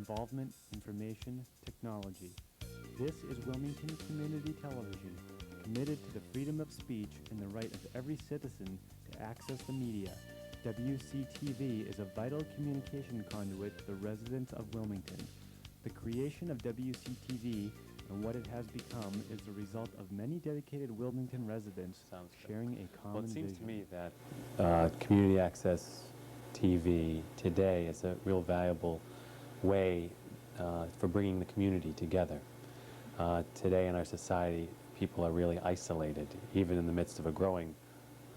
involvement, information, technology. This is Wilmington Community Television, committed to the freedom of speech and the right of every citizen to access the media. WCTV is a vital communication conduit to the residents of Wilmington. The creation of WCTV and what it has become is the result of many dedicated Wilmington residents sharing a common vision. Well, it seems to me that community access TV today is a real valuable way for bringing the community together. Today in our society, people are really isolated, even in the midst of a growing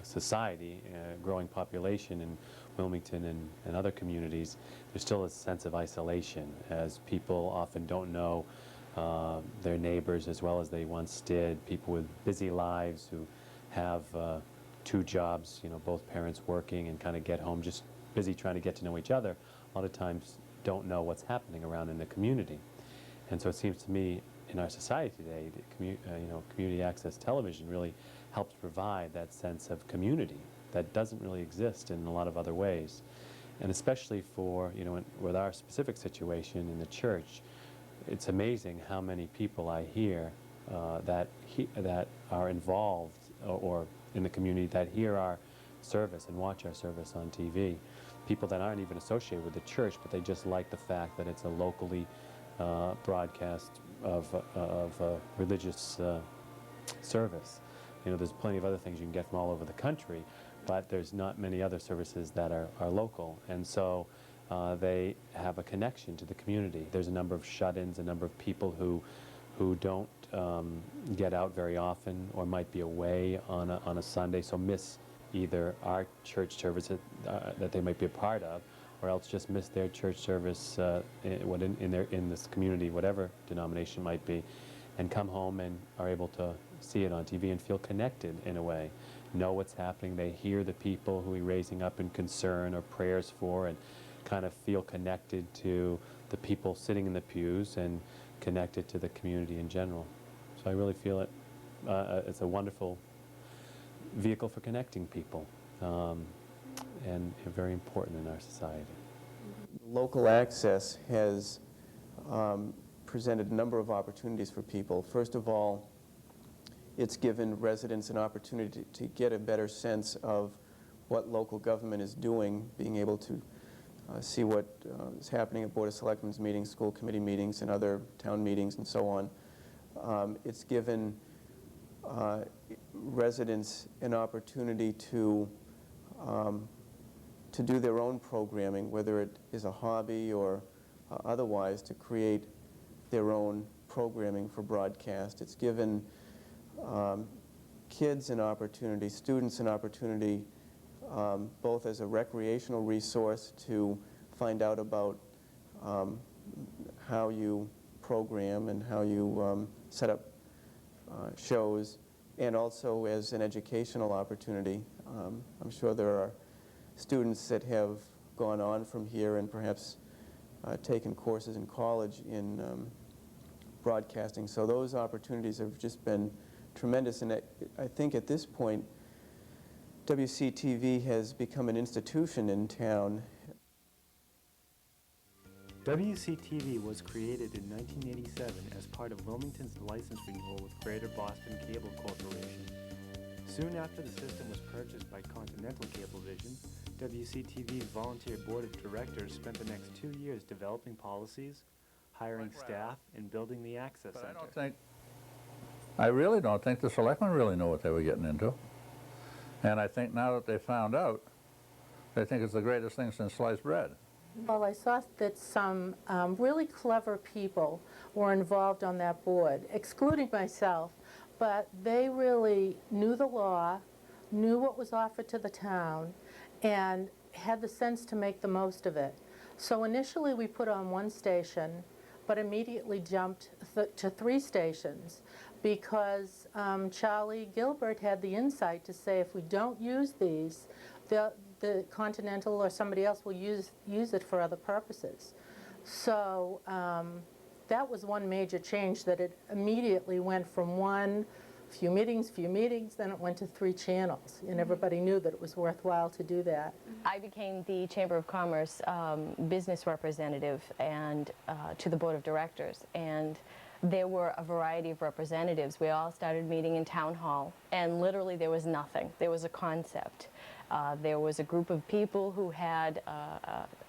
society, growing population in Wilmington and other communities. There's still a sense of isolation, as people often don't know their neighbors as well as they once did. People with busy lives who have two jobs, you know, both parents working and kind of get home just busy trying to get to know each other, a lot of times don't know what's happening around in the community. And so it seems to me in our society today, community access television really helps provide that sense of community that doesn't really exist in a lot of other ways. And especially for, with our specific situation in the church, it's amazing how many people I hear that are involved or in the community that hear our service and watch our service on TV. People that aren't even associated with the church, but they just like the fact that it's a locally broadcast of a religious service. There's plenty of other things you can get from all over the country, but there's not many other services that are local. And so they have a connection to the community. There's a number of shut-ins, a number of people who don't get out very often or might be away on a Sunday, so miss either our church service that they might be a part of, or else just miss their church service in this community, whatever denomination might be, and come home and are able to see it on TV and feel connected in a way, know what's happening. They hear the people who we're raising up in concern or prayers for, and kind of feel connected to the people sitting in the pews and connected to the community in general. So I really feel it's a wonderful vehicle for connecting people, and very important in our society. Local access has presented a number of opportunities for people. First of all, it's given residents an opportunity to get a better sense of what local government is doing, being able to see what is happening at Board of Selectmen's meetings, school committee meetings, and other town meetings, and so on. It's given residents an opportunity to do their own programming, whether it is a hobby or otherwise, to create their own programming for broadcast. It's given kids an opportunity, students an opportunity, both as a recreational resource to find out about how you program and how you set up shows, and also as an educational opportunity. I'm sure there are students that have gone on from here and perhaps taken courses in college in broadcasting. So those opportunities have just been tremendous, and I think at this point WCTV has become an institution in town. WCTV was created in 1987 as part of Wilmington's license renewal with Greater Boston Cable Corporation. Soon after the system was purchased by Continental Cablevision, WCTV's volunteer board of directors spent the next 2 years developing policies, hiring staff, and building the access center. I really don't think the selectmen really know what they were getting into. And I think now that they found out, they think it's the greatest thing since sliced bread. Well, I saw that some really clever people were involved on that board, excluding myself, but they really knew the law, knew what was offered to the town, and had the sense to make the most of it. So initially we put on one station, but immediately jumped to 3 stations, because Charlie Gilbert had the insight to say, if we don't use these, the Continental or somebody else will use it for other purposes. So that was one major change, that it immediately went from one few meetings, then it went to 3 channels, and everybody knew that it was worthwhile to do that. I became the Chamber of Commerce business representative and to the Board of Directors, and there were a variety of representatives. We all started meeting in town hall, and literally there was nothing. There was a concept. There was a group of people who had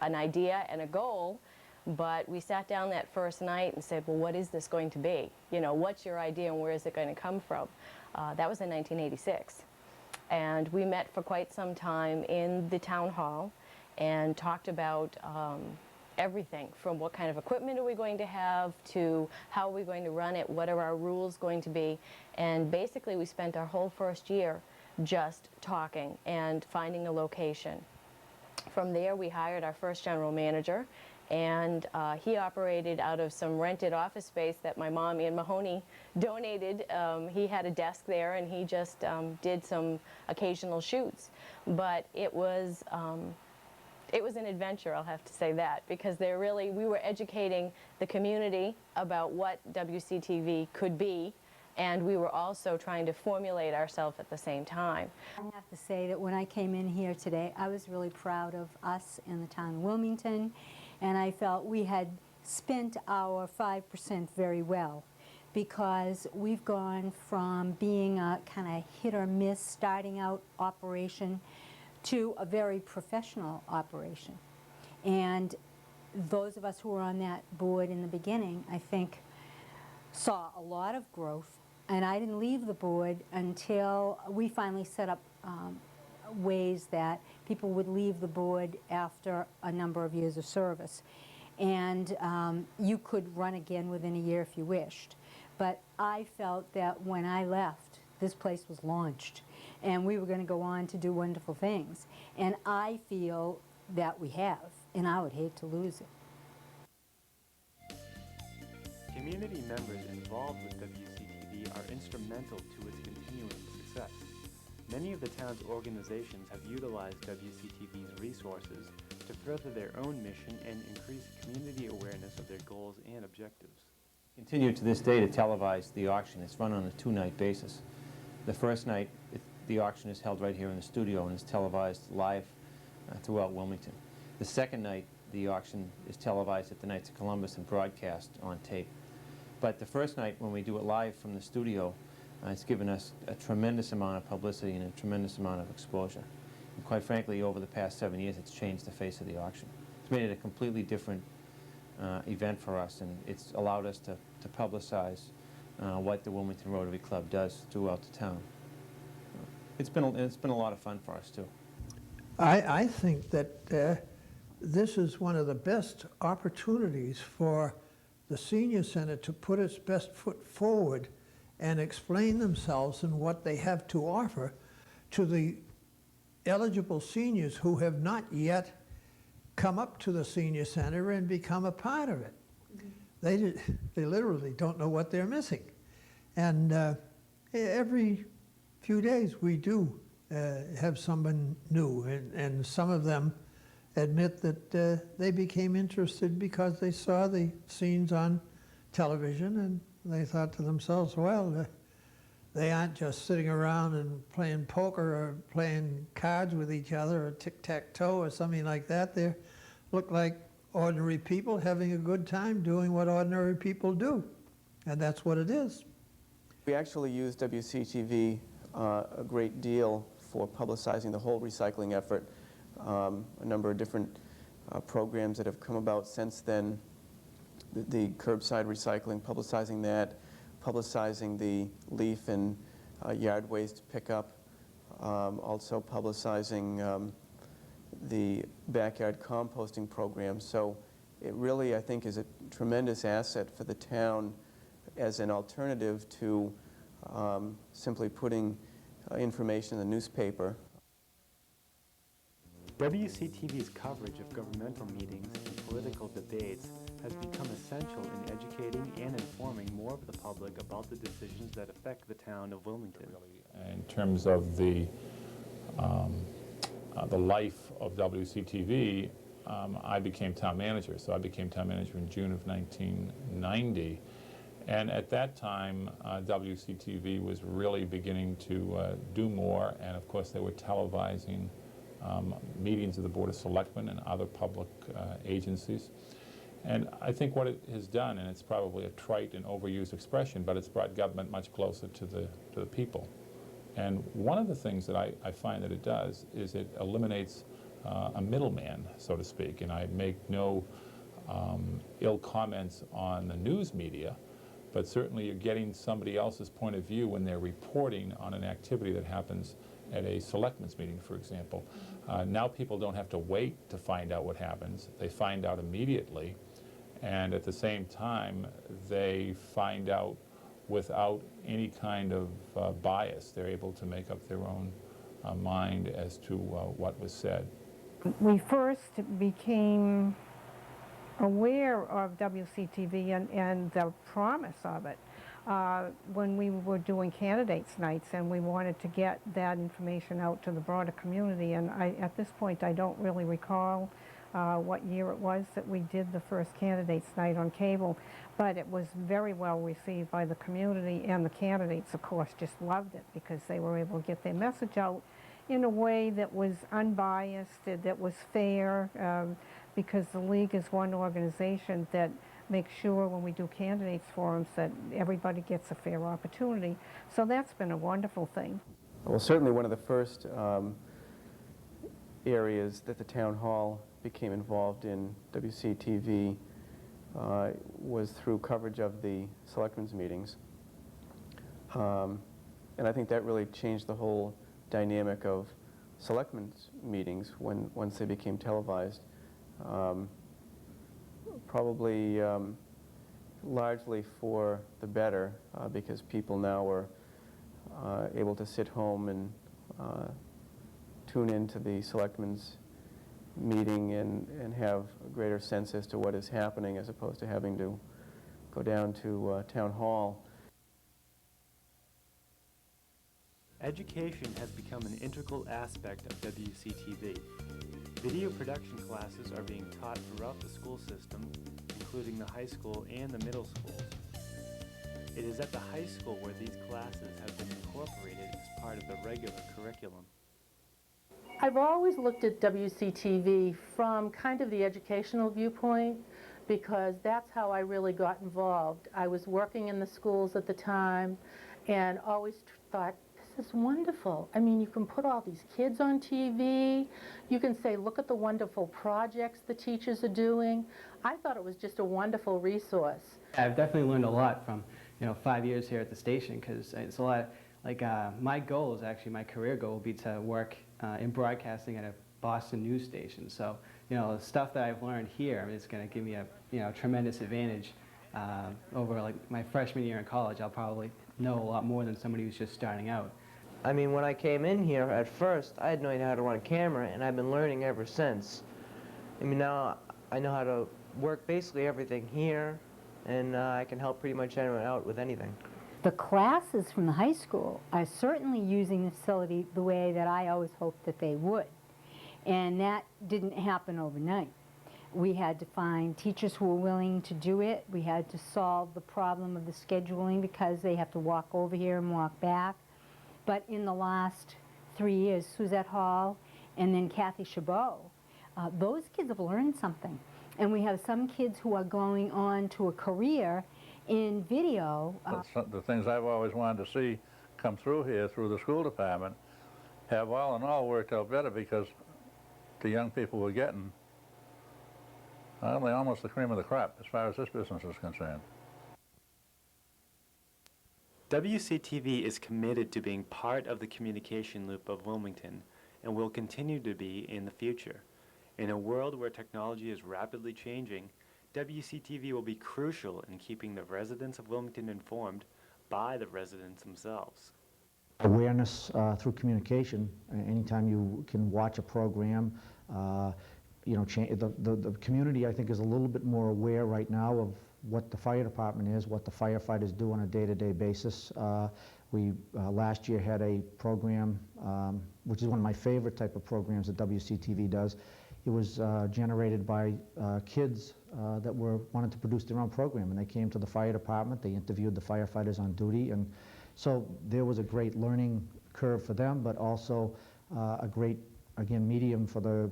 an idea and a goal, but we sat down that first night and said, well, what is this going to be? You know, what's your idea and where is it going to come from? That was in 1986. And we met for quite some time in the town hall and talked about everything from what kind of equipment are we going to have to how are we going to run it, what are our rules going to be. And basically we spent our whole first year just talking and finding a location. From there we hired our first general manager, and he operated out of some rented office space that my mom, Ann Mahoney, donated. He had a desk there, and he just did some occasional shoots. But it was an adventure, I'll have to say that, because we were educating the community about what WCTV could be, and we were also trying to formulate ourselves at the same time. I have to say that when I came in here today, I was really proud of us in the town of Wilmington, and I felt we had spent our 5% very well, because we've gone from being a kind of hit or miss starting out operation to a very professional operation. And those of us who were on that board in the beginning, I think, saw a lot of growth. And I didn't leave the board until we finally set up ways that people would leave the board after a number of years of service. And you could run again within a year if you wished. But I felt that when I left, this place was launched, and we were going to go on to do wonderful things. And I feel that we have, and I would hate to lose it. Community members involved with WCTV are instrumental to its continuing success. Many of the town's organizations have utilized WCTV's resources to further their own mission and increase community awareness of their goals and objectives. Continue to this day to televise the auction. It's run on a 2-night basis. The first night, the auction is held right here in the studio and is televised live throughout Wilmington. The second night, the auction is televised at the Knights of Columbus and broadcast on tape. But the first night, when we do it live from the studio, it's given us a tremendous amount of publicity and a tremendous amount of exposure. And quite frankly, over the past 7 years, it's changed the face of the auction. It's made it a completely different event for us, and it's allowed us to publicize what the Wilmington Rotary Club does throughout the town. It's been a lot of fun for us too. I think that this is one of the best opportunities for the senior center to put its best foot forward and explain themselves and what they have to offer to the eligible seniors who have not yet come up to the senior center and become a part of it. Mm-hmm. They literally don't know what they're missing. And every few days we do have someone new, and some of them admit that they became interested because they saw the scenes on television and they thought to themselves, well, they aren't just sitting around and playing poker or playing cards with each other or tic-tac-toe or something like that. They look like ordinary people having a good time doing what ordinary people do, and that's what it is. We actually use WCTV a great deal for publicizing the whole recycling effort. A number of different programs that have come about since then. The curbside recycling, publicizing that, publicizing the leaf and yard waste pickup, also publicizing the backyard composting program. So it really, I think, is a tremendous asset for the town as an alternative to simply putting information in the newspaper. WCTV's coverage of governmental meetings and political debates has become essential in educating and informing more of the public about the decisions that affect the town of Wilmington. In terms of the life of WCTV, I became town manager. So I became town manager in June of 1990. And at that time, WCTV was really beginning to do more, and of course they were televising meetings of the Board of Selectmen and other public agencies. And I think what it has done, and it's probably a trite and overused expression, but it's brought government much closer to the people. And one of the things that I find that it does is it eliminates a middleman, so to speak. And I make no ill comments on the news media, but certainly you're getting somebody else's point of view when they're reporting on an activity that happens at a selectmen's meeting, for example. Now people don't have to wait to find out what happens. They find out immediately, and at the same time, they find out without any kind of bias. They're able to make up their own mind as to what was said. We first became aware of WCTV and the promise of it when we were doing candidates nights, and we wanted to get that information out to the broader community. And at this point, I don't really recall what year it was that we did the first candidates night on cable, but it was very well received by the community, and the candidates, of course, just loved it because they were able to get their message out in a way that was unbiased, that was fair, because the League is one organization that makes sure when we do candidates forums that everybody gets a fair opportunity. So that's been a wonderful thing. Well, certainly one of the first areas that the town hall became involved in WCTV was through coverage of the selectmen's meetings. And I think that really changed the whole dynamic of selectmen's meetings once they became televised. Probably largely for the better, because people now are able to sit home and tune into the selectmen's meeting and have a greater sense as to what is happening, as opposed to having to go down to town hall. Education has become an integral aspect of WCTV. Video production classes are being taught throughout the school system, including the high school and the middle schools. It is at the high school where these classes have been incorporated as part of the regular curriculum. I've always looked at WCTV from kind of the educational viewpoint, because that's how I really got involved. I was working in the schools at the time and always thought, this is wonderful. I mean, you can put all these kids on TV. You can say, look at the wonderful projects the teachers are doing. I thought it was just a wonderful resource. I've definitely learned a lot from 5 years here at the station, because it's a lot, like my goal is actually, my career goal will be to work in broadcasting at a Boston news station. So, the stuff that I've learned here, I mean, it's going to give me a tremendous advantage over like my freshman year in college. I'll probably know a lot more than somebody who's just starting out. I mean, when I came in here at first, I had no idea how to run a camera, and I've been learning ever since. I mean, now I know how to work basically everything here, and I can help pretty much anyone out with anything. The classes from the high school are certainly using the facility the way that I always hoped that they would. And that didn't happen overnight. We had to find teachers who were willing to do it. We had to solve the problem of the scheduling, because they have to walk over here and walk back. But in the last 3 years, Suzette Hall and then Kathy Chabot, those kids have learned something. And we have some kids who are going on to a career in video. The things I've always wanted to see come through here, through the school department, have all in all worked out better, because the young people we're getting are only almost the cream of the crop as far as this business is concerned. WCTV is committed to being part of the communication loop of Wilmington, and will continue to be in the future. In a world where technology is rapidly changing, WCTV will be crucial in keeping the residents of Wilmington informed by the residents themselves. Awareness through communication. Anytime you can watch a program, the community, I think, is a little bit more aware right now of what the fire department is, what the firefighters do on a day-to-day basis. We last year had a program, which is one of my favorite type of programs that WCTV does. it was generated by kids that wanted to produce their own program, and they came to the fire department, they interviewed the firefighters on duty, and so there was a great learning curve for them, but also a great, again, medium for the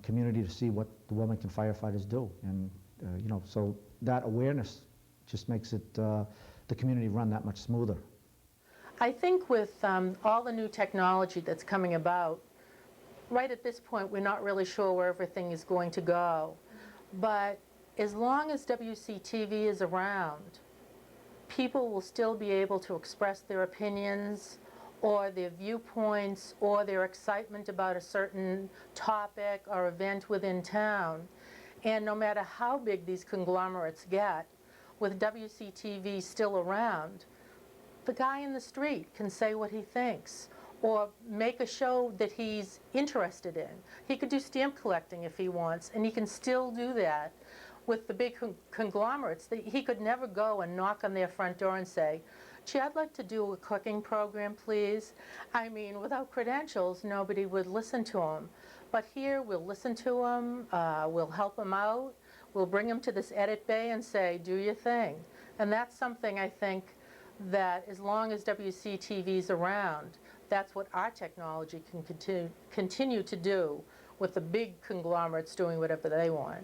community to see what the Wilmington firefighters do. And, you know, so that awareness just makes it, the community run that much smoother. I think with all the new technology that's coming about, right at this point, we're not really sure where everything is going to go. But as long as WCTV is around, people will still be able to express their opinions or their viewpoints or their excitement about a certain topic or event within town. And no matter how big these conglomerates get, with WCTV still around, the guy in the street can say what he thinks or make a show that he's interested in. He could do stamp collecting if he wants, and he can still do that. With the big conglomerates, he could never go and knock on their front door and say, gee, I'd like to do a cooking program, please. I mean, without credentials, nobody would listen to him. But here, we'll listen to him, we'll help him out, we'll bring him to this edit bay and say, do your thing. And that's something I think that as long as WCTV's around, that's what our technology can continue to do with the big conglomerates doing whatever they want.